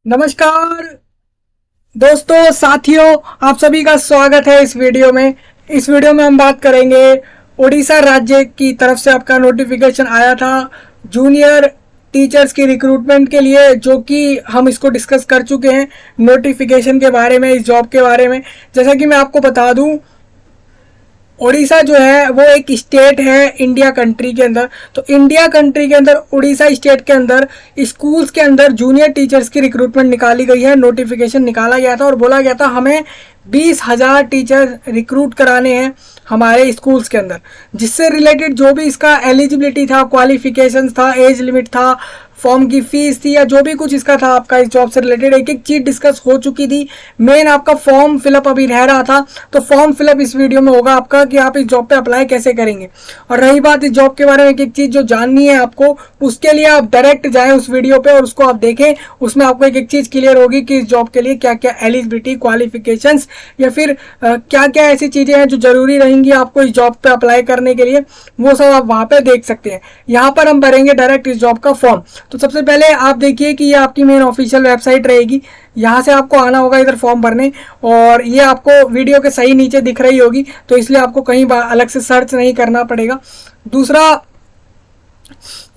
नमस्कार दोस्तों, साथियों, आप सभी का स्वागत है इस वीडियो में। इस वीडियो में हम बात करेंगे उड़ीसा राज्य की तरफ से आपका नोटिफिकेशन आया था जूनियर टीचर्स की रिक्रूटमेंट के लिए, जो कि हम इसको डिस्कस कर चुके हैं नोटिफिकेशन के बारे में, इस जॉब के बारे में। जैसा कि मैं आपको बता दूं, उड़ीसा जो है वो एक स्टेट है इंडिया कंट्री के अंदर। तो इंडिया कंट्री के अंदर उड़ीसा स्टेट के अंदर स्कूल्स के अंदर जूनियर टीचर्स की रिक्रूटमेंट निकाली गई है। नोटिफिकेशन निकाला गया था और बोला गया था हमें 20,000 टीचर रिक्रूट कराने हैं हमारे स्कूल्स के अंदर, जिससे रिलेटेड जो भी इसका एलिजिबिलिटी था, क्वालिफिकेशंस था, एज लिमिट था, फॉर्म की फीस थी, या जो भी कुछ इसका था आपका इस जॉब से रिलेटेड, एक एक चीज डिस्कस हो चुकी थी। मेन आपका फॉर्म फिलअप अभी रह रहा था, तो फॉर्म फिलअप इस वीडियो में होगा आपका कि आप इस जॉब पे अप्लाई कैसे करेंगे। और रही बात इस जॉब के बारे में, एक एक चीज जो जाननी है आपको, उसके लिए आप डायरेक्ट जाएं उस वीडियो पे और उसको आप देखें। उसमें आपको एक एक चीज क्लियर होगी कि इस जॉब के लिए क्या क्या एलिजिबिलिटी, क्वालिफिकेशंस या फिर क्या क्या ऐसी चीजें हैं जो जरूरी रहेंगी आपको इस जॉब पे अप्लाई करने के लिए, वो सब आप वहां पे देख सकते हैं। यहाँ पर हम भरेंगे डायरेक्ट इस जॉब का फॉर्म। तो सबसे पहले आप देखिए कि ये आपकी मेन ऑफिशियल वेबसाइट रहेगी। यहाँ से आपको आना होगा इधर फॉर्म भरने, और ये आपको वीडियो के सही नीचे दिख रही होगी, तो इसलिए आपको कहीं अलग से सर्च नहीं करना पड़ेगा। दूसरा,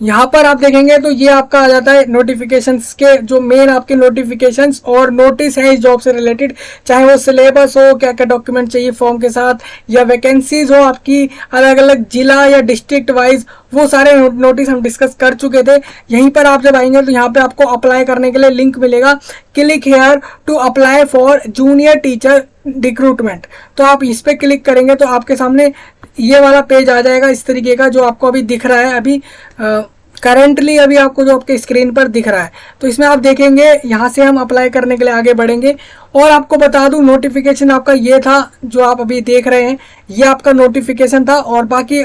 यहाँ पर आप देखेंगे तो ये आपका आ जाता है नोटिफिकेशंस के, जो मेन आपके नोटिफिकेशंस और नोटिस है इस जॉब से रिलेटेड, चाहे वो सिलेबस हो, क्या क्या डॉक्यूमेंट चाहिए फॉर्म के साथ, या वैकेंसीज हो आपकी अलग अलग जिला या डिस्ट्रिक्ट वाइज, वो सारे नोटिस हम डिस्कस कर चुके थे। यहीं पर आप जब आएंगे तो यहाँ पे आपको अप्लाई करने के लिए लिंक मिलेगा, click here to apply for junior teacher recruitment. तो आप इस पर क्लिक करेंगे तो आपके सामने ये वाला पेज आ जाएगा इस तरीके का, जो आपको अभी दिख रहा है, अभी करंटली अभी आपको जो आपके स्क्रीन पर दिख रहा है। तो इसमें आप देखेंगे, यहाँ से हम अप्लाई करने के लिए आगे बढ़ेंगे। और आपको बता दूं, नोटिफिकेशन आपका ये था जो आप अभी देख रहे हैं, ये आपका नोटिफिकेशन था। और बाकी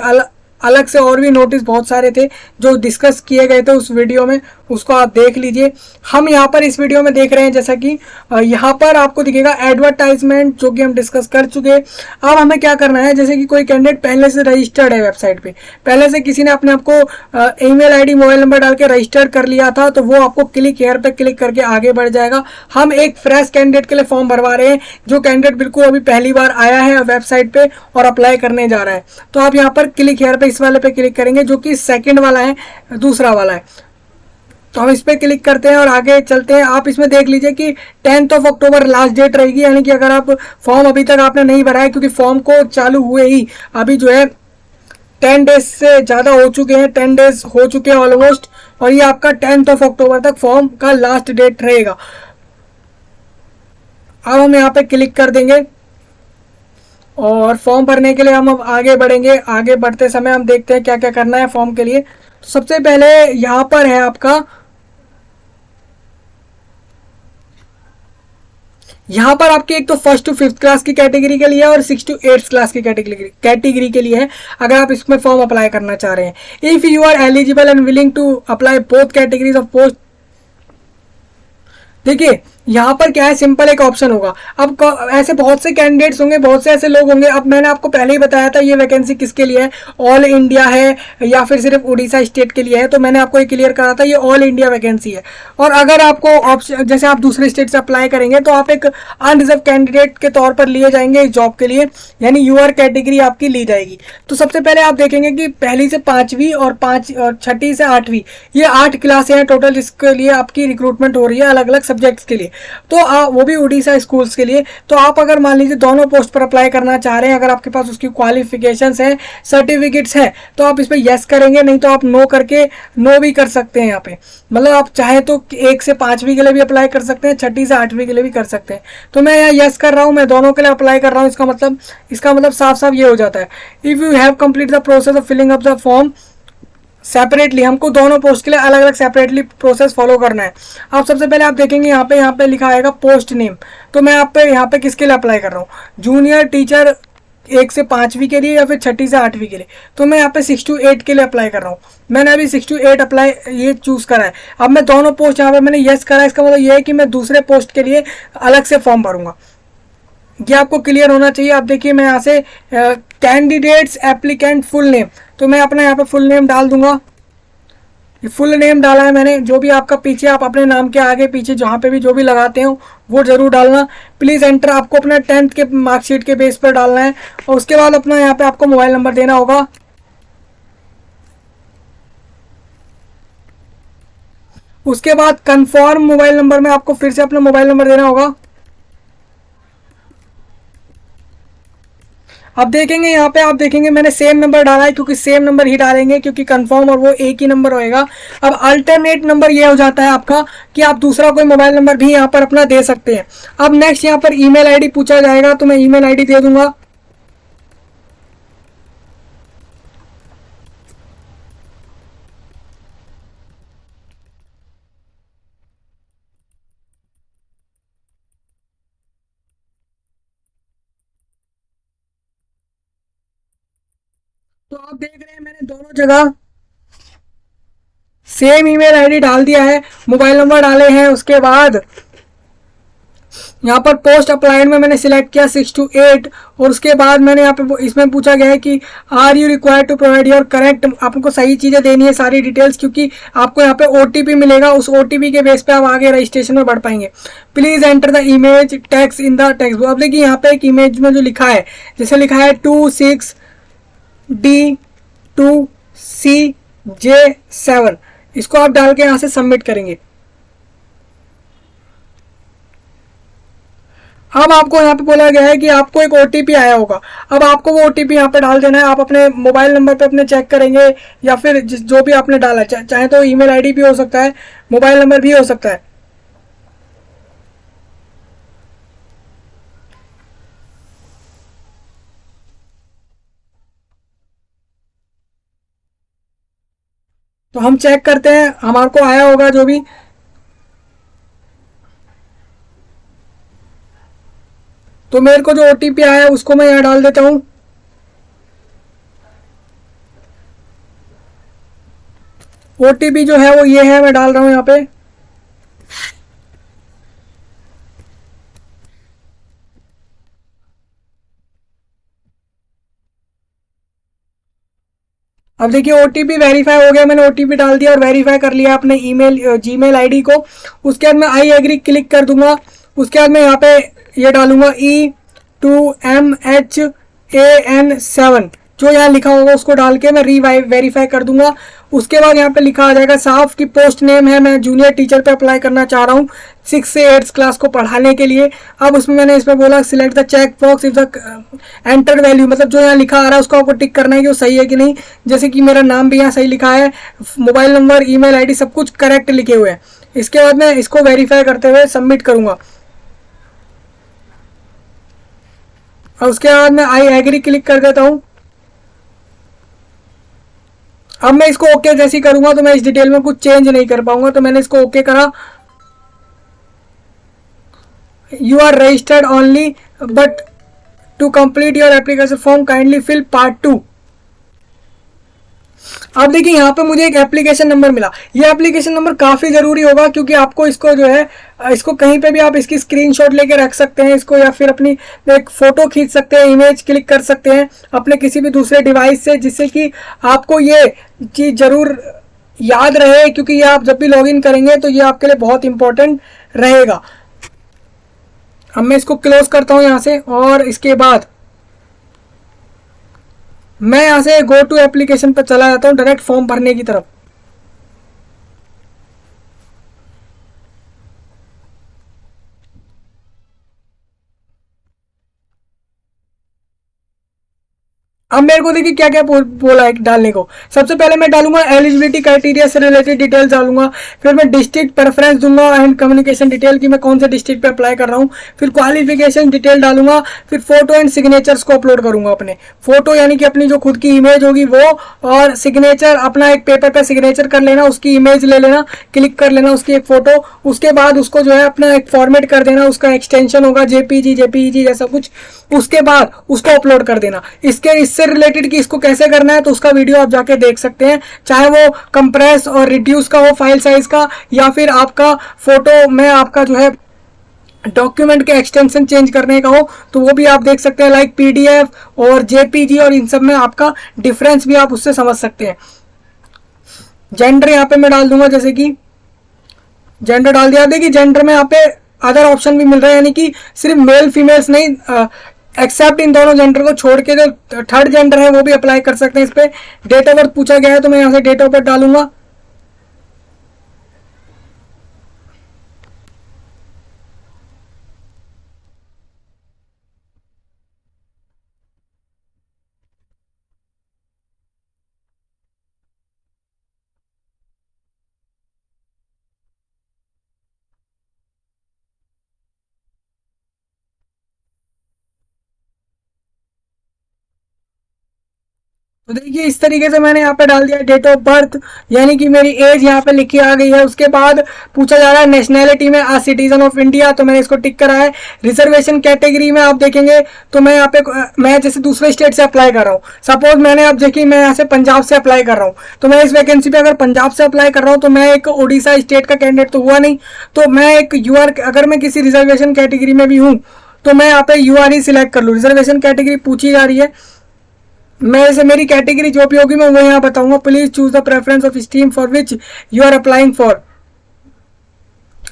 अलग से और भी नोटिस बहुत सारे थे जो डिस्कस किए गए थे उस वीडियो में, उसको आप देख लीजिए। हम यहाँ पर इस वीडियो में देख रहे हैं, जैसा कि यहाँ पर आपको दिखेगा एडवर्टाइजमेंट, जो कि हम डिस्कस कर चुके हैं। अब हमें क्या करना है, जैसे कि कोई कैंडिडेट पहले से रजिस्टर्ड है वेबसाइट पे, पहले से किसी ने अपने आपको ईमेल आईडी, मोबाइल नंबर डाल के रजिस्टर कर लिया था, तो वो आपको क्लिक हेयर पे क्लिक करके आगे बढ़ जाएगा। हम एक फ्रेश कैंडिडेट के लिए फॉर्म भरवा रहे हैं, जो कैंडिडेट बिल्कुल अभी पहली बार आया है वेबसाइट पे और अप्लाई करने जा रहा है। तो आप यहाँ पर क्लिक हेयर पे इस वाले पे क्लिक करेंगे, जो कि सेकंड वाला है, दूसरा वाला है। तो हम इस पे क्लिक करते हैं और आगे चलते हैं। आप इसमें देख लीजिए कि 10 अक्टूबर लास्ट डेट रहेगी, यानी कि अगर आप फॉर्म अभी तक आपने नहीं भरा है, क्योंकि फॉर्म को चालू हुए ही अभी जो है 10 डेज से ज़्यादा हो चुके हैं, 10 डेज हो चुके हैं ऑलमोस्ट, और ये आपका 10 अक्टूबर तक फॉर्म का लास्ट डेट रहेगा। अब हम यहाँ पे क्लिक कर देंगे और फॉर्म भरने के लिए हम अब आगे बढ़ेंगे। आगे बढ़ते समय हम देखते हैं क्या क्या करना है फॉर्म के लिए। तो सबसे पहले यहाँ पर है आपका, यहाँ पर आपकी एक तो 1st to 5th क्लास की कैटेगरी के लिए और 6th to 8th क्लास की कैटेगरी के लिए है, अगर आप इसमें फॉर्म अप्लाई करना चाह रहे हैं। If you are eligible and willing to apply both categories of post, देखिए यहाँ पर क्या है, सिंपल एक ऑप्शन होगा। अब ऐसे बहुत से कैंडिडेट्स होंगे, बहुत से ऐसे लोग होंगे। अब मैंने आपको पहले ही बताया था ये वैकेंसी किसके लिए है, ऑल इंडिया है या फिर सिर्फ उड़ीसा स्टेट के लिए है, तो मैंने आपको ये क्लियर करा था, ये ऑल इंडिया वैकेंसी है। और अगर आपको ऑप्शन, जैसे आप दूसरे स्टेट से अप्लाई करेंगे तो आप एक अनरिजर्व कैंडिडेट के तौर पर लिए जाएंगे इस जॉब के लिए, यानी यूआर कैटेगरी आपकी ली जाएगी। तो सबसे पहले आप देखेंगे कि पहली से 5वीं और 6ठी से 8वीं, ये 8 क्लासें हैं टोटल, जिसके लिए आपकी रिक्रूटमेंट हो रही है अलग अलग सब्जेक्ट्स के लिए। तो वो भी उड़ीसा स्कूल्स के लिए। तो आप अगर मान लीजिए दोनों पोस्ट पर अप्लाई करना चाह रहे हैं, अगर आपके पास उसकी क्वालिफिकेशंस हैं, सर्टिफिकेट्स हैं, तो आप इस पर यस करेंगे, नहीं तो आप नो करके नो भी कर सकते हैं यहाँ पे। मतलब आप चाहे तो 1 से 5वीं के लिए भी अप्लाई कर सकते हैं, 6ठी से 8वीं के लिए भी कर सकते हैं। तो मैं यहाँ यस कर रहा हूँ, मैं दोनों के लिए अप्लाई कर रहा हूँ। इसका मतलब साफ साफ ये हो जाता है, if you have complete the process of filling up the form separately, हमको दोनों पोस्ट के लिए अलग अलग सेपरेटली प्रोसेस फॉलो करना है। आप सबसे पहले आप देखेंगे यहाँ पे लिखा आएगा पोस्ट नेम। तो मैं यहाँ पे किसके लिए अप्लाई कर रहा हूँ, जूनियर टीचर 1 से 5वीं के लिए या फिर 6ठी से 8वीं के लिए। तो मैं यहाँ पे 6 to 8 के लिए अप्लाई कर रहा हूँ। मैंने अभी 6 to 8 अप्लाई ये चूज करा है। अब मैं दोनों पोस्ट यहाँ पे मैंने यस करा है, इसका मतलब ये है कि मैं दूसरे पोस्ट के लिए अलग से फॉर्म भरूंगा। ये आपको क्लियर होना चाहिए। आप देखिए मैं यहाँ से कैंडिडेट्स एप्लीकेंट फुल नेम, तो मैं अपना यहाँ पे फुल नेम डाल दूंगा। ये फुल नेम डाला है मैंने। जो भी आपका पीछे आप अपने नाम के आगे पीछे जहाँ पे भी जो भी लगाते हो वो जरूर डालना। प्लीज़ एंटर आपको अपना 10th के मार्कशीट के बेस पर डालना है। और उसके बाद अपना यहाँ पे आपको मोबाइल नंबर देना होगा। उसके बाद कंफर्म मोबाइल नंबर में आपको फिर से अपना मोबाइल नंबर देना होगा। अब देखेंगे यहाँ पे, आप देखेंगे मैंने सेम नंबर डाला है, क्योंकि सेम नंबर ही डालेंगे क्योंकि कंफर्म और वो एक ही नंबर होएगा। अब अल्टरनेट नंबर ये हो जाता है आपका कि आप दूसरा कोई मोबाइल नंबर भी यहाँ पर अपना दे सकते हैं। अब नेक्स्ट यहाँ पर ईमेल आईडी पूछा जाएगा, तो मैं ईमेल आईडी दे दूंगा। तो आप देख रहे हैं मैंने दोनों जगह सेम ईमेल आईडी डाल दिया है, मोबाइल नंबर डाले हैं। उसके बाद यहाँ पर पोस्ट अप्लाइड में मैंने सिलेक्ट किया 6 to 8। और उसके बाद मैंने यहाँ पे इसमें पूछा गया है कि are you required to provide your correct, आपको सही चीज़ें देनी है, सारी डिटेल्स, क्योंकि आपको यहाँ पे OTP मिलेगा। उस OTP के बेस पे आप आगे रजिस्ट्रेशन में बढ़ पाएंगे। Please enter the image text in the text book. अब देखिए यहाँ पे एक इमेज में जो लिखा है, जैसे लिखा है 26D2CJ7, इसको आप डाल के यहाँ से सबमिट करेंगे। अब आपको यहाँ पे बोला गया है कि आपको एक OTP आया होगा। अब आपको वो OTP यहाँ पे डाल देना है। आप अपने मोबाइल नंबर पे अपने चेक करेंगे, या फिर जो भी आपने डाला, चाहे तो ईमेल आईडी भी हो सकता है, मोबाइल नंबर भी हो सकता है। तो हम चेक करते हैं, हमारे को आया होगा जो भी। तो मेरे को जो OTP आया है उसको मैं यहाँ डाल देता हूँ। OTP जो है वो ये है, मैं डाल रहा हूँ यहाँ पे। अब देखिए OTP वेरीफाई हो गया, मैंने OTP डाल दिया और वेरीफाई कर लिया अपने ईमेल जीमेल आईडी को। उसके बाद मैं आई एग्री क्लिक कर दूंगा। उसके बाद मैं यहाँ पे ये डालूंगा E2MHAN7, जो यहाँ लिखा होगा उसको डाल के मैं वेरीफाई कर दूंगा। उसके बाद यहाँ पे लिखा आ जाएगा साफ कि पोस्ट नेम है, मैं जूनियर टीचर पे अप्लाई करना चाह रहा हूँ 6 से 8 क्लास को पढ़ाने के लिए। अब उसमें मैंने इसमें बोला select the check box if the enter value, मतलब जो यहाँ लिखा आ रहा है उसको आपको टिक करना है कि वो सही है कि नहीं। जैसे कि मेरा नाम भी यहाँ सही लिखा है, मोबाइल नंबर, ईमेल आईडी सब कुछ करेक्ट लिखे हुए हैं। इसके बाद मैं इसको वेरीफाई करते हुए सबमिट करूँगा। और उसके बाद मैं आई एग्री क्लिक कर देता हूँ। अब मैं इसको ओके जैसे ही करूंगा तो मैं इस डिटेल में कुछ चेंज नहीं कर पाऊंगा, तो मैंने इसको ओके करा। You are registered only but to complete your application form kindly fill part 2। अब देखिए यहाँ पे मुझे एक एप्लीकेशन नंबर मिला। ये एप्लीकेशन नंबर काफ़ी ज़रूरी होगा, क्योंकि आपको इसको जो है इसको कहीं पे भी आप इसकी स्क्रीनशॉट लेके रख सकते हैं इसको, या फिर अपनी एक फ़ोटो खींच सकते हैं, इमेज क्लिक कर सकते हैं अपने किसी भी दूसरे डिवाइस से, जिससे कि आपको ये चीज़ ज़रूर याद रहे, क्योंकि ये आप जब भी लॉगिन करेंगे तो ये आपके लिए बहुत इंपॉर्टेंट रहेगा। अब मैं इसको क्लोज करता हूँ यहाँ से, और इसके बाद मैं यहाँ से गो टू एप्लीकेशन पर चला जाता हूँ डायरेक्ट फॉर्म भरने की तरफ। अब मेरे को देखिए क्या क्या बोला है डालने को। सबसे पहले मैं डालूंगा एलिजिबिलिटी क्राइटेरिया से रिलेटेड डिटेल्स डालूंगा, फिर मैं डिस्ट्रिक्ट प्रेफरेंस दूंगा एंड कम्युनिकेशन डिटेल की मैं कौन से डिस्ट्रिक्ट पे अप्लाई कर रहा हूँ, फिर क्वालिफिकेशन डिटेल डालूंगा, फिर फोटो एंड सिग्नेचर्स को अपलोड करूंगा। अपने फोटो यानी कि अपनी जो खुद की इमेज होगी वो, और सिग्नेचर अपना एक पेपर पर सिग्नेचर कर लेना, उसकी इमेज ले लेना, क्लिक कर लेना उसकी एक फोटो। उसके बाद उसको जो है अपना एक फॉर्मेट कर देना, उसका एक्सटेंशन होगा JPG जैसा कुछ, उसके बाद उसको अपलोड कर देना। इससे रिलेटेड कि इसको कैसे करना है तो उसका वीडियो आप जाके देख सकते हैं, चाहे वो कंप्रेस और रिड्यूस का हो फाइल साइज का, या फिर आपका फोटो में आपका जो है डॉक्यूमेंट के एक्सटेंशन चेंज करने का हो, तो वो भी आप देख सकते हैं, लाइक PDF और JPG, और इन सब में आपका डिफरेंस भी आप उससे समझ सकते हैं। जेंडर यहाँ पे मैं डाल दूंगा, जैसे कि जेंडर डाल दिया। देखिए जेंडर में यहाँ पे अदर ऑप्शन भी मिल रहा है, यानी कि सिर्फ मेल फीमेल्स नहीं, एक्सेप्ट इन दोनों जेंडर को छोड़ के जो थर्ड जेंडर है वो भी अप्लाई कर सकते हैं इस पर। डेट ऑफ बर्थ पूछा गया है तो मैं यहाँ से डेट ऑफ बर्थ डालूंगा। तो देखिए इस तरीके से मैंने यहाँ पे डाल दिया डेट ऑफ बर्थ, यानी कि मेरी एज यहाँ पे लिखी आ गई है। उसके बाद पूछा जा रहा है नेशनैलिटी में आ सिटीजन ऑफ इंडिया, तो मैंने इसको टिक करा है। रिजर्वेशन कैटेगरी में आप देखेंगे तो मैं यहाँ पे मैं जैसे दूसरे स्टेट से अप्लाई कर रहा हूँ, सपोज मैंने आप देखिए मैं यहाँ से पंजाब से अप्लाई कर रहा हूँ, तो मैं इस वैकेंसी पे अगर पंजाब से अप्लाई कर रहा हूँ तो मैं एक उड़ीसा स्टेट का कैंडिडेट तो हुआ नहीं, तो मैं एक यूआर, अगर मैं किसी रिजर्वेशन कैटेगरी में भी हूँ तो मैं यहाँ पे यूआर ही सिलेक्ट कर लूँ। रिजर्वेशन कैटेगरी पूछी जा रही है, मैं से मेरी कैटेगरी जो भी होगी मैं वो यहाँ बताऊंगा। Please choose the preference of stream for which you are applying for.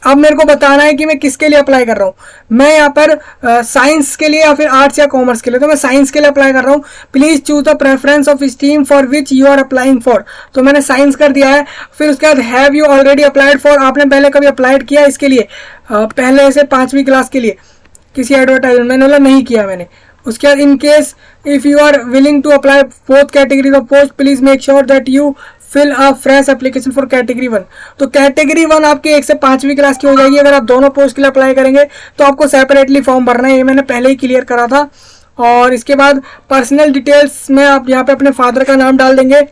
अब मेरे को बताना है कि मैं किसके लिए अप्लाई कर रहा हूँ। मैं यहाँ पर साइंस के लिए या फिर आर्ट्स या कॉमर्स के लिए, तो मैं साइंस के लिए अप्लाई कर रहा हूँ। Please choose the preference of stream for which you are applying for, तो मैंने साइंस कर दिया है। फिर उसके बाद have you already applied for, आपने पहले कभी अप्लाइड किया इसके लिए, पहले से 5वीं क्लास के लिए किसी एडवर्टाइजमेंट, मैंने बोला नहीं किया मैंने। उसके बाद in case if you are willing to apply both categories of post please make sure that you fill a fresh application for category 1। तो कैटेगरी 1 आपकी 1 से 5वीं क्लास की हो जाएगी। अगर आप दोनों पोस्ट के लिए अप्लाई करेंगे तो आपको सेपरेटली फॉर्म भरना है, ये मैंने पहले ही क्लियर करा था। और इसके बाद पर्सनल डिटेल्स में आप यहाँ पे अपने फादर का नाम डाल देंगे।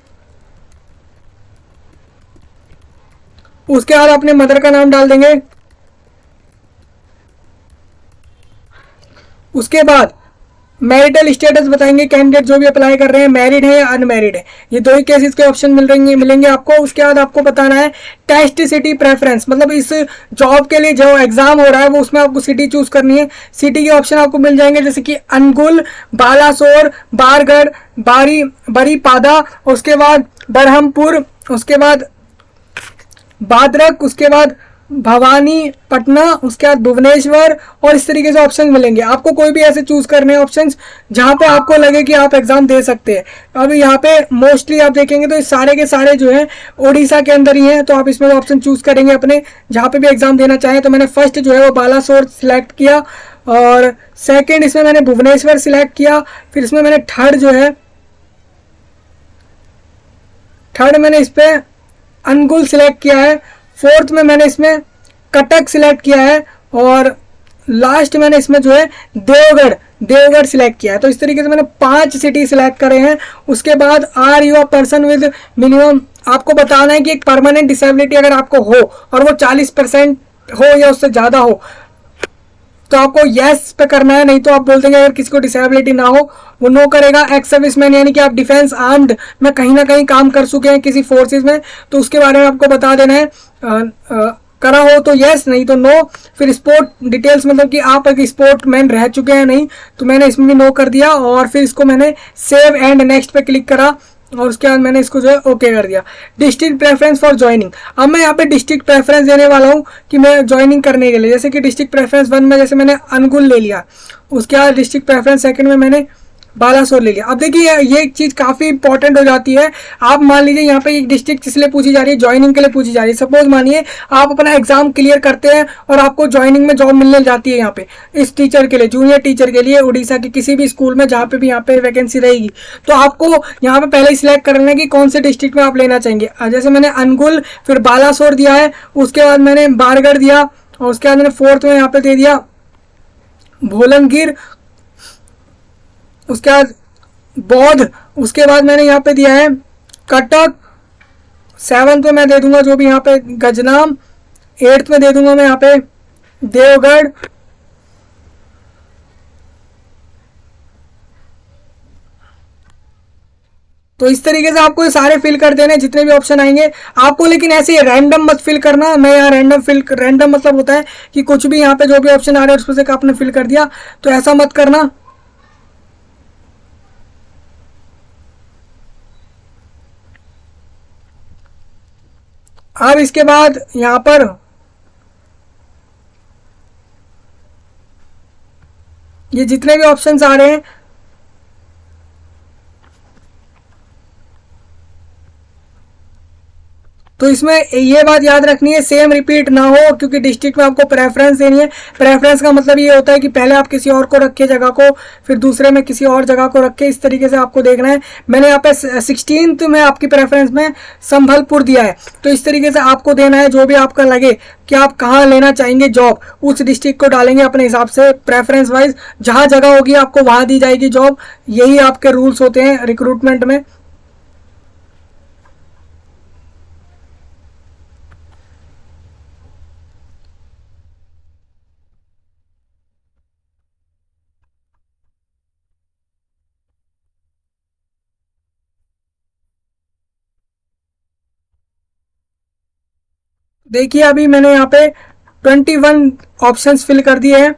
उसके बाद अपने मदर का नाम डाल देंगे। उसके बाद मैरिटल स्टेटस बताएंगे, कैंडिडेट जो भी अप्लाई कर रहे हैं मैरिड है या अनमैरिड है, ये दो ही केसेस के ऑप्शन मिलेंगे आपको। उसके बाद आपको बताना है टेस्ट सिटी प्रेफरेंस, मतलब इस जॉब के लिए जो एग्जाम हो रहा है वो उसमें आपको सिटी चूज करनी है। सिटी के ऑप्शन आपको मिल जाएंगे जैसे कि अनुगुल, बालासोर, बारगढ़, बरीपादा, उसके बाद बरहमपुर, उसके बाद भाद्रक, उसके बाद भवानी पटना, उसके बाद भुवनेश्वर, और इस तरीके से ऑप्शन मिलेंगे आपको। कोई भी ऐसे चूज करने हैं ऑप्शंस जहां पे आपको लगे कि आप एग्जाम दे सकते हैं। अब यहाँ पे मोस्टली आप देखेंगे तो सारे के सारे जो है उड़ीसा के अंदर ही हैं, तो आप इसमें ऑप्शन चूज करेंगे अपने जहां पे भी एग्जाम देना चाहें। तो मैंने फर्स्ट जो है वो बालासोर सिलेक्ट किया, और सेकेंड इसमें मैंने भुवनेश्वर सिलेक्ट किया। फिर इसमें मैंने थर्ड मैंने इस पर अनुगुल सिलेक्ट किया है। फोर्थ में मैंने इसमें कटक सिलेक्ट किया है, और लास्ट मैंने इसमें जो है देवगढ़ सिलेक्ट किया है। तो इस तरीके से मैंने 5 सिटी सिलेक्ट करे हैं। उसके बाद are you a person with minimum, आपको बताना है कि एक परमानेंट डिसेबिलिटी अगर आपको हो और वो 40% हो या उससे ज़्यादा हो तो आपको यस पे करना है, नहीं तो आप बोल देंगे अगर किसी को डिसेबिलिटी ना हो वो नो करेगा। एक्स सर्विसमैन यानी कि आप डिफेंस आर्म्ड में कहीं ना कहीं काम कर चुके हैं किसी फोर्सेज में, तो उसके बारे में आपको बता देना है। करा हो तो यस, नहीं तो नो। फिर स्पोर्ट डिटेल्स, मतलब कि आप अगर स्पोर्ट मैन रह चुके हैं नहीं, तो मैंने इसमें भी नो कर दिया। और फिर इसको मैंने सेव एंड नेक्स्ट पे क्लिक करा, और उसके बाद मैंने इसको जो है ओके कर दिया। डिस्ट्रिक्ट प्रेफरेंस फॉर ज्वाइनिंग, अब मैं यहाँ पे डिस्ट्रिक्ट प्रेफरेंस देने वाला हूँ कि मैं ज्वाइनिंग करने के लिए। जैसे कि डिस्ट्रिक्ट प्रेफरेंस 1 में जैसे मैंने अनुगुल ले लिया, उसके बाद डिस्ट्रिक्ट प्रेफरेंस 2 में मैंने बालासोर ले लिया। अब देखिए ये एक चीज़ काफ़ी इंपॉर्टेंट हो जाती है। आप मान लीजिए यहाँ पे एक डिस्ट्रिक्ट किस लिए पूछी जा रही है, ज्वाइनिंग के लिए पूछी जा रही है। सपोज मानिए आप अपना एग्जाम क्लियर करते हैं और आपको ज्वाइनिंग में जॉब मिलने जाती है यहाँ पे इस टीचर के लिए, जूनियर टीचर के लिए उड़ीसा के किसी भी स्कूल में जहाँ पे भी यहाँ पे वैकेंसी रहेगी, तो आपको यहाँ पे पहले ही सिलेक्ट करना है कि कौन से डिस्ट्रिक्ट में आप लेना चाहेंगे। जैसे मैंने अनुगुल फिर बालासोर दिया है, उसके बाद मैंने बारगढ़ दिया, और उसके बाद मैंने फोर्थ में यहाँ पे दे दिया भोलनगिर, उसके बाद बौद्ध, उसके बाद मैंने यहाँ पे दिया है कटक, 7th में मैं दे दूंगा जो भी यहाँ पे गजनाम, 8th में दे दूंगा मैं यहाँ पे देवगढ़, तो इस तरीके से आपको ये सारे फिल कर देने जितने भी ऑप्शन आएंगे आपको। लेकिन ऐसे रैंडम मत फिल करना, मैं यहाँ रैंडम मतलब होता है कि कुछ भी यहाँ पे जो भी ऑप्शन आ रहे हैं उसमें से आपने फिल कर दिया, तो ऐसा मत करना। अब इसके बाद यहाँ पर ये जितने भी ऑप्शंस आ रहे हैं, तो इसमें ये बात याद रखनी है सेम रिपीट ना हो, क्योंकि डिस्ट्रिक्ट में आपको प्रेफरेंस देनी है। प्रेफरेंस का मतलब ये होता है कि पहले आप किसी और को रखे जगह को, फिर दूसरे में किसी और जगह को रखे, इस तरीके से आपको देखना है। मैंने यहाँ पे 16th में आपकी प्रेफरेंस में संभलपुर दिया है, तो इस तरीके से आपको देना है। जो भी आपका लगे कि आप कहाँ लेना चाहेंगे जॉब, उस डिस्ट्रिक्ट को डालेंगे अपने हिसाब से प्रेफरेंस वाइज। जहाँ जगह होगी आपको वहाँ दी जाएगी जॉब। यही आपके रूल्स होते हैं रिक्रूटमेंट में। देखिए अभी मैंने यहाँ पे 21 ऑप्शंस फिल कर दिए हैं।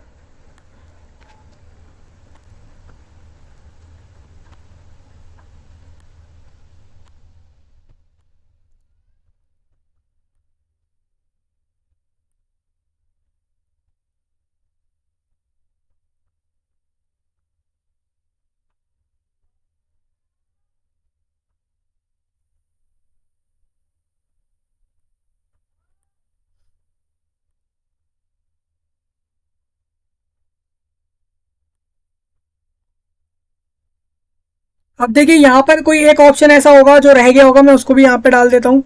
अब देखिए यहाँ पर कोई एक ऑप्शन ऐसा होगा जो रह गया होगा, मैं उसको भी यहाँ पे डाल देता हूँ।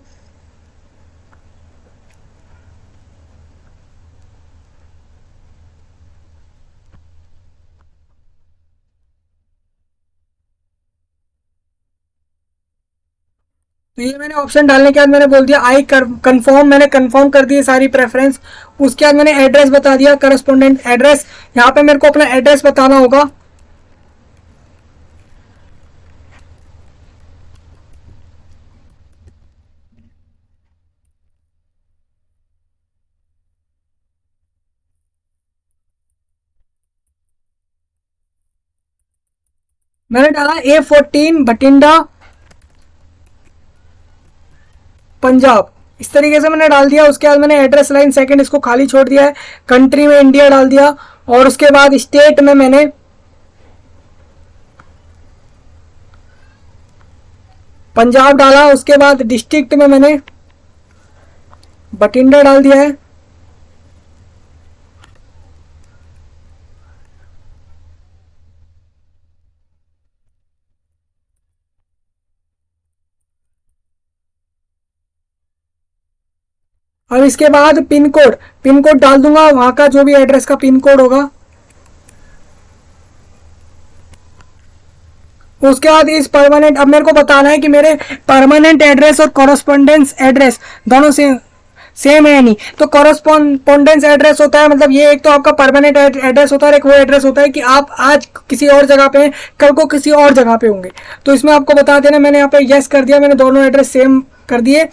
तो ये मैंने ऑप्शन डालने के बाद मैंने बोल दिया आई कंफर्म, मैंने कंफर्म कर दी सारी प्रेफरेंस। उसके बाद मैंने एड्रेस बता दिया, करस्पोंडेंट एड्रेस। यहाँ पे मेरे को अपना एड्रेस बताना होगा। मैंने डाला A14 बठिंडा पंजाब, इस तरीके से मैंने डाल दिया। उसके बाद मैंने एड्रेस लाइन सेकंड इसको खाली छोड़ दिया है, कंट्री में इंडिया डाल दिया। और उसके बाद स्टेट में मैंने पंजाब डाला। उसके बाद डिस्ट्रिक्ट में मैंने बठिंडा डाल दिया है। और इसके बाद पिन कोड डाल दूंगा, वहां का जो भी एड्रेस का पिन कोड होगा। उसके बाद इस परमानेंट, अब मेरे को बताना है कि मेरे परमानेंट एड्रेस और कॉरेस्पॉन्डेंस एड्रेस दोनों से सेम है या नहीं। तो कॉरेस्पॉन्डेंस एड्रेस होता है, मतलब ये एक तो आपका परमानेंट एड्रेस होता है, एक वो एड्रेस होता है कि आप आज किसी और जगह पे हैं, कल को किसी और जगह पे होंगे। तो इसमें आपको बता देना, मैंने यहाँ पे यस कर दिया, मैंने दोनों एड्रेस सेम कर दिए।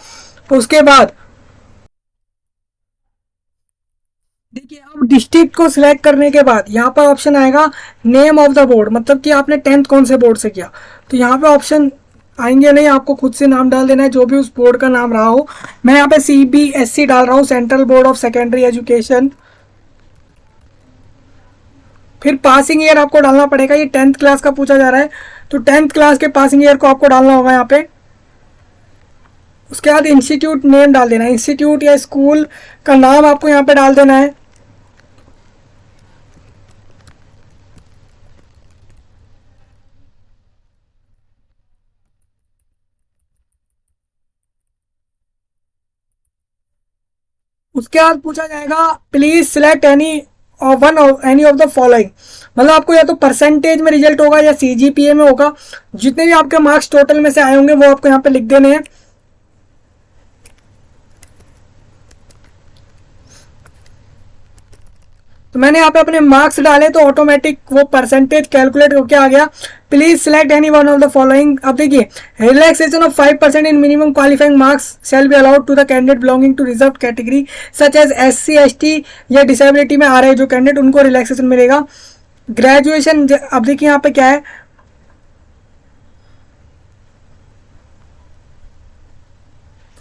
उसके बाद देखिए अब डिस्ट्रिक्ट को सिलेक्ट करने के बाद यहाँ पर ऑप्शन आएगा नेम ऑफ द बोर्ड, मतलब कि आपने 10th कौन से बोर्ड से किया। तो यहाँ पे ऑप्शन आएंगे नहीं, आपको खुद से नाम डाल देना है जो भी उस बोर्ड का नाम रहा हो। मैं यहाँ पे CBSE डाल रहा हूँ, central board of secondary education. फिर पासिंग ईयर आपको डालना पड़ेगा, ये 10th क्लास का पूछा जा रहा है, तो 10th क्लास के पासिंग ईयर को आपको डालना होगा यहाँ पे। उसके बाद इंस्टीट्यूट नेम डाल देना है, इंस्टीट्यूट या स्कूल का नाम आपको यहाँ पे डाल देना है। उसके बाद पूछा जाएगा please select any of the following, मतलब आपको या तो परसेंटेज में रिजल्ट होगा या CGPA में होगा। जितने भी आपके मार्क्स टोटल में से आए होंगे वो आपको यहाँ पे लिख देने हैं। तो मैंने यहाँ पे अपने मार्क्स डाले तो ऑटोमेटिक वो परसेंटेज कैलकुलेट होके आ गया। Please select any one of the following. अब देखिए relaxation of 5% in minimum qualifying marks shall be allowed to the candidate belonging to reserve category such as SC ST या disability में आ रहे जो कैंडिडेट, उनको रिलैक्सेशन मिलेगा। ग्रेजुएशन, अब देखिए यहाँ पे क्या है,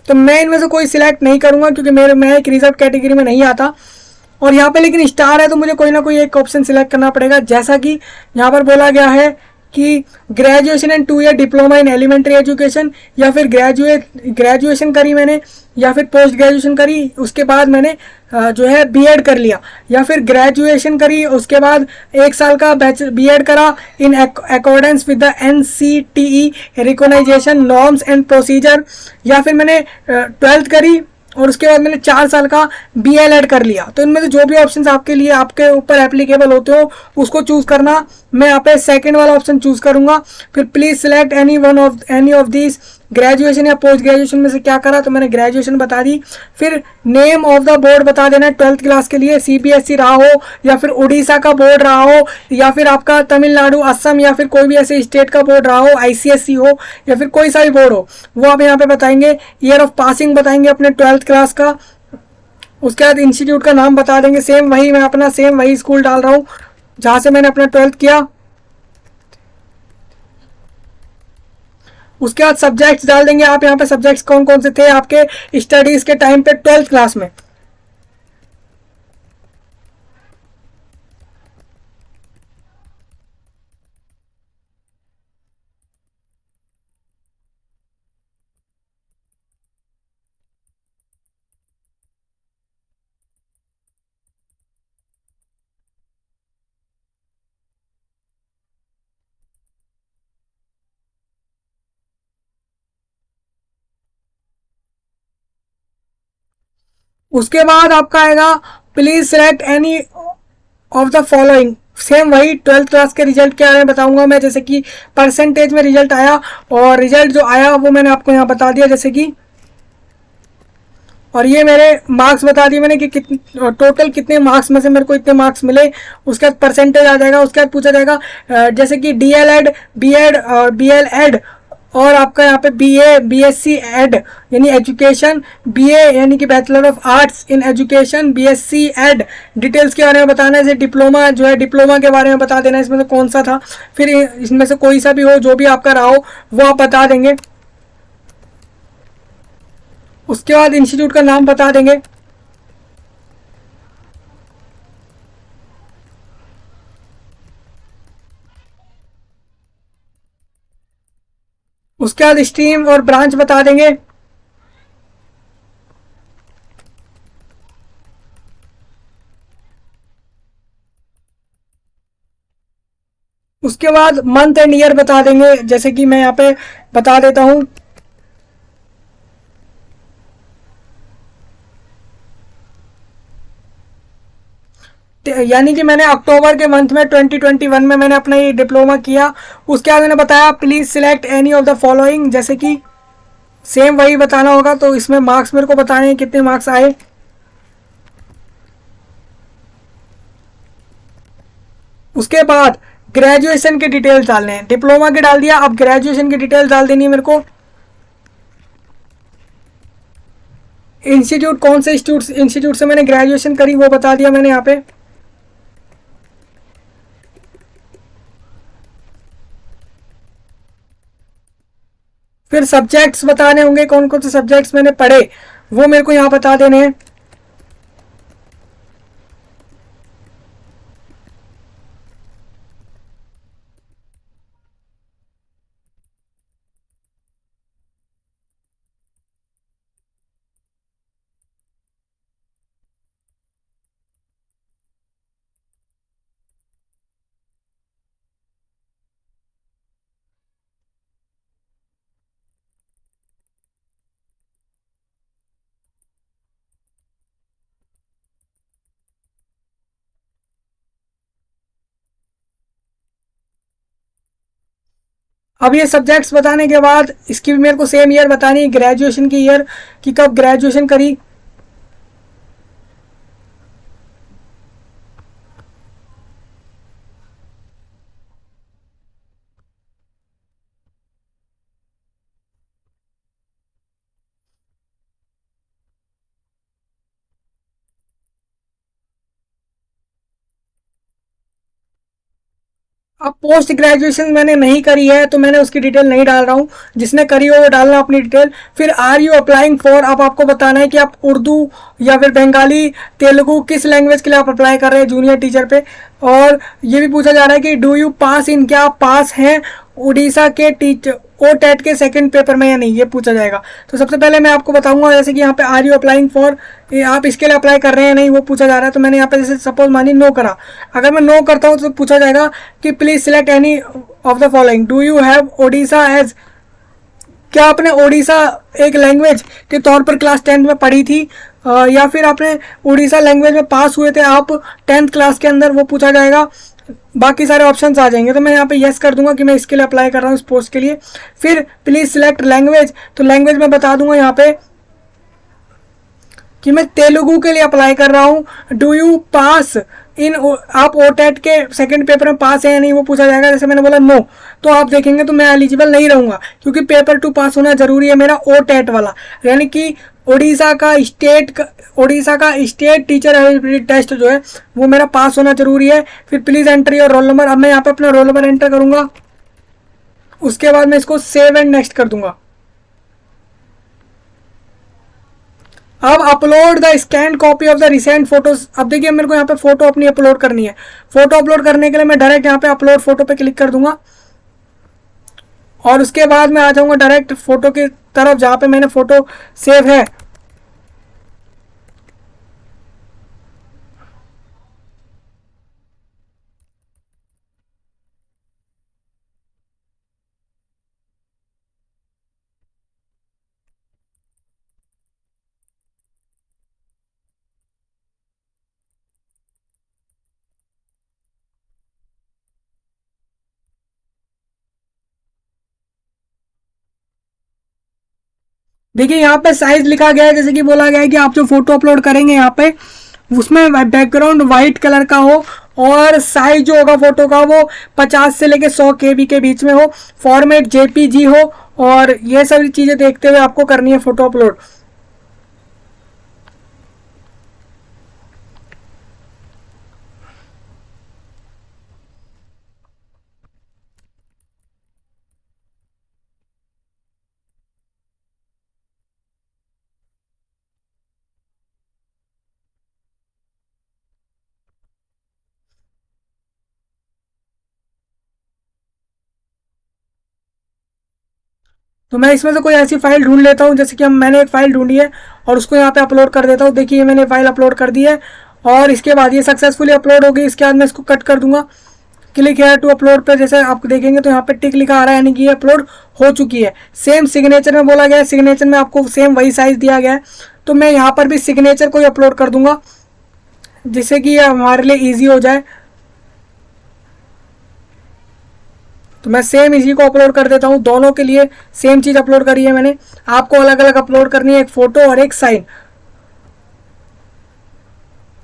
तो मैं इनमें से कोई सिलेक्ट नहीं करूँगा क्योंकि मैं एक रिजर्व कैटेगरी में नहीं आता। और यहाँ पे लेकिन स्टार है तो मुझे कोई ना कोई एक ऑप्शन सिलेक्ट करना पड़ेगा, जैसा कि यहाँ पर बोला गया है कि graduation and 2 year diploma in elementary education, या फिर ग्रेजुएशन करी मैंने, या फिर पोस्ट ग्रेजुएशन करी उसके बाद मैंने जो है बीएड कर लिया, या फिर ग्रेजुएशन करी उसके बाद 1 साल का बीएड करा in accordance with the NCTE recognisation norms and procedure, या फिर मैंने 12th करी और उसके बाद मैंने 4 साल का BLED कर लिया। तो इनमें से जो भी ऑप्शन आपके लिए आपके ऊपर एप्लीकेबल होते हो उसको चूज करना। मैं यहाँ पे सेकंड वाला ऑप्शन चूज करूंगा। फिर please select any of this, graduation या पोस्ट ग्रेजुएशन में से क्या करा, तो मैंने ग्रेजुएशन बता दी। फिर नेम ऑफ द बोर्ड बता देना, 12th क्लास के लिए CBSE रहा हो, या फिर उड़ीसा का बोर्ड रहा हो, या फिर आपका तमिलनाडु, असम, या फिर कोई भी ऐसे स्टेट का बोर्ड रहा हो, ICSE हो, या फिर कोई सा भी बोर्ड हो, वो आप यहाँ पे बताएंगे। ईयर ऑफ पासिंग बताएंगे अपने 12th क्लास का। उसके बाद इंस्टीट्यूट का नाम बता देंगे, सेम वही, मैं अपना सेम वही स्कूल डाल रहा हूँ जहाँ से मैंने अपना 12th किया। उसके बाद सब्जेक्ट्स डाल देंगे आप यहाँ पे, सब्जेक्ट्स कौन कौन से थे आपके स्टडीज के टाइम पे 12th क्लास में। उसके बाद आपका आएगा please select any of the following, same वही 12th क्लास के रिजल्ट के बारे में बताऊंगा मैं, जैसे कि परसेंटेज में रिजल्ट आया, और रिजल्ट जो आया वो मैंने आपको यहाँ बता दिया जैसे कि, और ये मेरे मार्क्स बता दिए मैंने कि टोटल कितने मार्क्स में से मेरे को इतने मार्क्स मिले। उसके बाद परसेंटेज आ जाएगा। उसके बाद पूछा जाएगा जैसे कि DLED, BEd और BLEd, और आपका यहाँ पे BA, BSc एड यानी एजुकेशन, BA यानी कि bachelor of arts in education, BSc ed details के बारे में बताना है। जैसे डिप्लोमा जो है, डिप्लोमा के बारे में बता देना इसमें से कौन सा था। फिर इसमें से कोई सा भी हो, जो भी आपका रहा हो वो आप बता देंगे। उसके बाद इंस्टीट्यूट का नाम बता देंगे। उसके बाद स्ट्रीम और ब्रांच बता देंगे। उसके बाद मंथ एंड ईयर बता देंगे, जैसे कि मैं यहाँ पे बता देता हूँ। यानी कि मैंने अक्टूबर के मंथ में 2021 में मैंने अपना ये डिप्लोमा किया। उसके बाद मैंने बताया please select any of the following, जैसे कि सेम वही बताना होगा। तो इसमें मार्क्स मेरे को बताने हैं कितने मार्क्स आए। उसके बाद ग्रेजुएशन के डिटेल्स डालने हैं, डिप्लोमा के डाल दिया, अब ग्रेजुएशन की डिटेल्स डाल देनी है मेरे को। इंस्टीट्यूट कौन से इंस्टीट्यूट से मैंने ग्रेजुएशन करी वो बता दिया मैंने यहाँ पे। फिर सब्जेक्ट्स बताने होंगे, कौन कौन से सब्जेक्ट्स मैंने पढ़े वो मेरे को यहाँ बता देने हैं। अब ये सब्जेक्ट्स बताने के बाद इसकी भी मेरे को सेम ईयर बतानी है, ग्रेजुएशन की ईयर, कि कब ग्रेजुएशन करी। अब पोस्ट ग्रेजुएशन मैंने नहीं करी है तो मैंने उसकी डिटेल नहीं डाल रहा हूँ, जिसने करी हो वो डालना अपनी डिटेल। फिर आर यू अप्लाइंग फॉर, अब आपको बताना है कि आप उर्दू या फिर बंगाली, तेलुगु, किस लैंग्वेज के लिए आप अप्लाई कर रहे हैं जूनियर टीचर पे। और ये भी पूछा जा रहा है कि डू यू पास इन, क्या आप पास हैं उड़ीसा के टीचर ओ टेट के सेकंड पेपर में या नहीं, ये पूछा जाएगा। तो सबसे पहले मैं आपको बताऊंगा, जैसे कि यहाँ पे आर यू अप्लाइंग फॉर, आप इसके लिए अप्लाई कर रहे हैं नहीं वो पूछा जा रहा है। तो मैंने यहाँ पे जैसे सपोज मानिए नो करा, अगर मैं नो करता हूँ तो पूछा जाएगा कि please select any of the following, do you have Odisha age, क्या आपने ओडिशा एक लैंग्वेज के तौर पर क्लास 10 में पढ़ी थी, या फिर आपने उड़ीसा लैंग्वेज में पास हुए थे आप 10th क्लास के अंदर, वो पूछा जाएगा। बाकी सारे ऑप्शंस आ जाएंगे, तो मैं यहाँ पे यस कर दूंगा कि मैं इसके लिए अप्लाई कर रहा हूँ, इस पोस्ट के लिए। फिर प्लीज सिलेक्ट लैंग्वेज, तो लैंग्वेज मैं बता दूंगा यहाँ पे कि मैं तेलुगु के लिए अप्लाई कर रहा हूँ। डू यू पास इन, आप ओटेट के सेकंड पेपर में पास है या नहीं वो पूछा जाएगा। जैसे मैंने बोला नो, तो आप देखेंगे तो मैं एलिजिबल नहीं रहूँगा, क्योंकि पेपर 2 पास होना जरूरी है मेरा ओटेट वाला, यानी कि उड़ीसा का स्टेट टीचर एलिजिबिलिटी टेस्ट जो है वो मेरा पास होना जरूरी है। फिर please enter your roll number, अब मैं यहाँ पे अपना रोल नंबर एंटर करूंगा, उसके बाद मैं इसको सेव एंड नेक्स्ट कर दूंगा। अब upload the scan copy of the recent photos, अब देखिए मेरे को यहाँ पे फोटो अपनी अपलोड करनी है। फोटो अपलोड करने के लिए मैं डायरेक्ट यहाँ पे अपलोड फोटो पे क्लिक कर दूंगा, और उसके बाद मैं आ जाऊंगा डायरेक्ट फोटो की तरफ जहाँ पे मैंने फोटो सेव है। देखिए यहाँ पे साइज लिखा गया है, जैसे कि बोला गया है कि आप जो फोटो अपलोड करेंगे यहाँ पे उसमें बैकग्राउंड वाइट कलर का हो, और साइज जो होगा फोटो का वो 50 से लेके 100 KB के बीच में हो, फॉर्मेट JPG हो, और ये सारी चीजें देखते हुए आपको करनी है फोटो अपलोड। तो मैं इसमें से कोई ऐसी फाइल ढूंढ लेता हूँ, जैसे कि मैंने एक फाइल ढूंढी है और उसको यहाँ पे अपलोड कर देता हूँ। देखिए मैंने फाइल अपलोड कर दी है, और इसके बाद ये सक्सेसफुली अपलोड हो गई। इसके बाद मैं इसको कट कर दूंगा, क्लिक हेयर टू अपलोड पे जैसे आप देखेंगे तो यहाँ पे टिक लिखा आ रहा है, यानी कि ये अपलोड हो चुकी है। सेम सिग्नेचर में बोला गया है, सिग्नेचर में आपको सेम वही साइज दिया गया है, तो मैं यहाँ पर भी सिग्नेचर को ही अपलोड कर दूंगा, जिससे कि ये हमारे लिए ईजी हो जाए। तो मैं सेम इसी को अपलोड कर देता हूँ, दोनों के लिए सेम चीज़ अपलोड करी है मैंने। आपको अलग अलग अपलोड करनी है, एक फ़ोटो और एक साइन।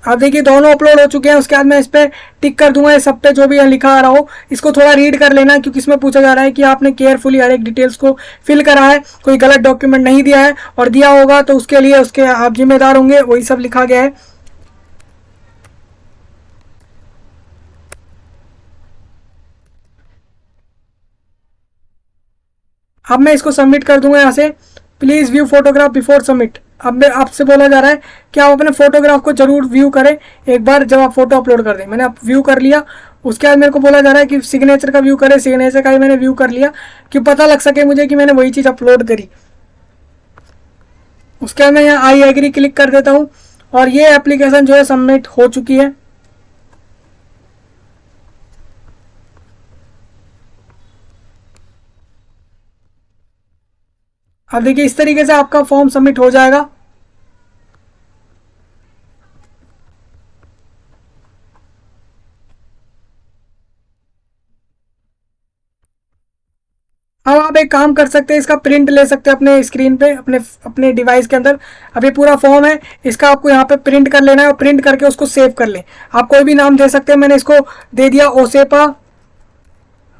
अब देखिए दोनों अपलोड हो चुके हैं। उसके बाद मैं इस पर टिक कर दूंगा, ये सब पे जो भी यहाँ लिखा आ रहा हो इसको थोड़ा रीड कर लेना, क्योंकि इसमें पूछा जा रहा है कि आपने केयरफुली हर एक डिटेल्स को फिल करा है, कोई गलत डॉक्यूमेंट नहीं दिया है, और दिया होगा तो उसके लिए उसके आप जिम्मेदार होंगे, वही सब लिखा गया है। अब मैं इसको सबमिट कर दूंगा यहाँ से। Please view photograph before submit. अब मैं आपसे बोला जा रहा है कि आप अपने फोटोग्राफ को जरूर व्यू करें एक बार जब आप फोटो अपलोड कर दें। मैंने आप व्यू कर लिया। उसके बाद मेरे को बोला जा रहा है कि सिग्नेचर का व्यू करें, सिग्नेचर का ही मैंने व्यू कर लिया कि पता लग सके मुझे कि मैंने वही चीज़ अपलोड करी। उसके बाद मैं यहाँ आई एग्री क्लिक कर देता हूँ, और ये एप्लीकेशन जो है सबमिट हो चुकी है। अब देखिए इस तरीके से आपका फॉर्म सबमिट हो जाएगा। अब आप एक काम कर सकते हैं, इसका प्रिंट ले सकते हैं अपने स्क्रीन पे, अपने अपने डिवाइस के अंदर। अब ये पूरा फॉर्म है, इसका आपको यहाँ पे प्रिंट कर लेना है, और प्रिंट करके उसको सेव कर लें। आप कोई भी नाम दे सकते हैं, मैंने इसको दे दिया ओसेपा,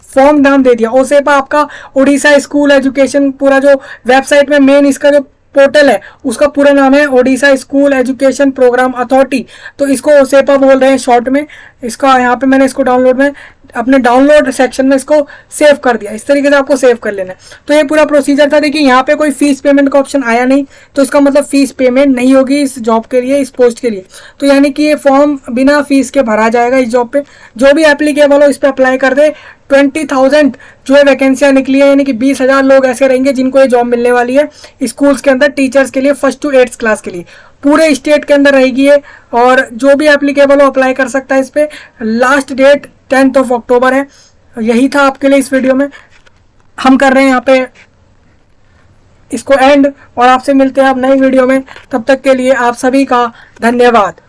फॉर्म नाम दे दिया ओसेपा आपका ओडिशा स्कूल एजुकेशन। पूरा जो वेबसाइट में मेन इसका जो पोर्टल है उसका पूरा नाम है Odisha school education program authority, तो इसको ओसेपा बोल रहे हैं शॉर्ट में। इसका यहाँ पे मैंने इसको डाउनलोड में अपने डाउनलोड सेक्शन में इसको सेव कर दिया। इस तरीके से आपको सेव कर लेना है। तो ये पूरा प्रोसीजर था। देखिए यहाँ पे कोई फीस पेमेंट का ऑप्शन आया नहीं, तो इसका मतलब फीस पेमेंट नहीं होगी इस जॉब के लिए, इस पोस्ट के लिए। तो यानी कि ये फॉर्म बिना फीस के भरा जाएगा इस जॉब पे। जो भी एप्लीकेबल हो इस पर अप्लाई कर दे। 20,000 जो है वैकेंसियाँ निकली है, यानी कि 20,000 लोग ऐसे रहेंगे जिनको ये जॉब मिलने वाली है स्कूल्स के अंदर, टीचर्स के लिए, 1st to 8th क्लास के लिए। पूरे स्टेट के अंदर रहेगी ये, और जो भी एप्लीकेबल हो अप्लाई कर सकता है इस पर। लास्ट डेट 10th अक्टूबर है। यही था आपके लिए इस वीडियो में। हम कर रहे हैं यहाँ पे इसको एंड, और आपसे मिलते हैं अब नई वीडियो में। तब तक के लिए आप सभी का धन्यवाद।